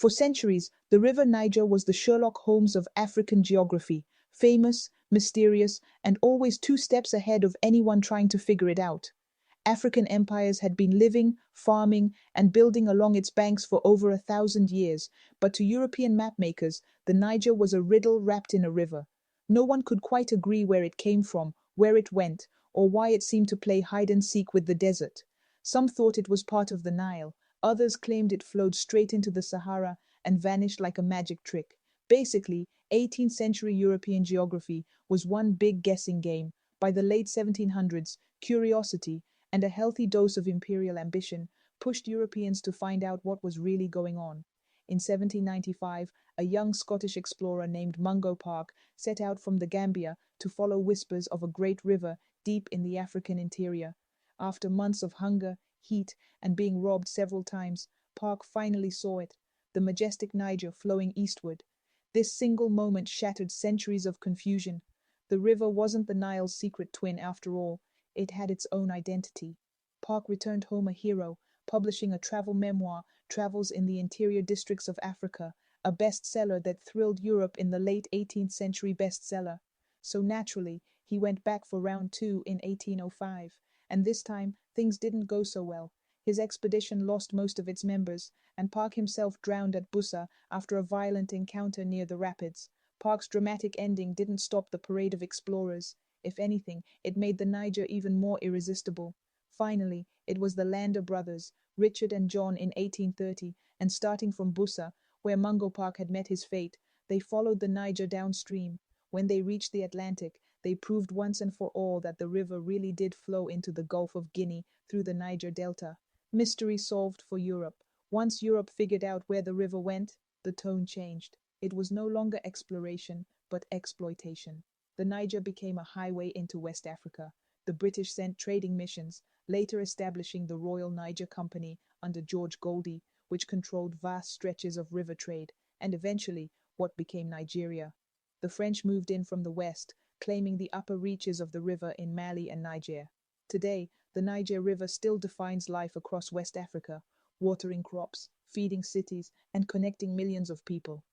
For centuries, the river Niger was the Sherlock Holmes of African geography, famous, mysterious, and always two steps ahead of anyone trying to figure it out. African empires had been living, farming, and building along its banks for over 1,000 years, but to European mapmakers, the Niger was a riddle wrapped in a river. No one could quite agree where it came from, where it went, or why it seemed to play hide and seek with the desert. Some thought it was part of the Nile, others claimed it flowed straight into the Sahara and vanished like a magic trick. Basically, 18th century European geography was one big guessing game. By the late 1700s, curiosity and a healthy dose of imperial ambition pushed Europeans to find out what was really going on. In 1795, a young Scottish explorer named Mungo Park set out from the Gambia to follow whispers of a great river deep in the African interior. After months of hunger, heat, and being robbed several times, Park finally saw it, the majestic Niger flowing eastward. This single moment shattered centuries of confusion. The river wasn't the Nile's secret twin after all. It had its own identity. Park returned home a hero, publishing a travel memoir, Travels in the Interior Districts of Africa, a bestseller that thrilled Europe in the late 18th century bestseller. So naturally, he went back for round two in 1805, and this time things didn't go so well. His expedition lost most of its members, and Park himself drowned at Bussa after a violent encounter near the rapids. Park's dramatic ending didn't stop the parade of explorers. If anything, it made the Niger even more irresistible. Finally, it was the Lander brothers, Richard and John, in 1830, and starting from Bussa, where Mungo Park had met his fate, they followed the Niger downstream. When they reached the Atlantic, they proved once and for all that the river really did flow into the Gulf of Guinea through the Niger Delta. Mystery solved for Europe. Once Europe figured out where the river went, the tone changed. It was no longer exploration, but exploitation. The Niger became a highway into West Africa. The British sent trading missions, later establishing the Royal Niger Company under George Goldie, which controlled vast stretches of river trade, and eventually what became Nigeria. The French moved in from the west, claiming the upper reaches of the river in Mali and Niger. Today, the Niger River still defines life across West Africa, watering crops, feeding cities, and connecting millions of people.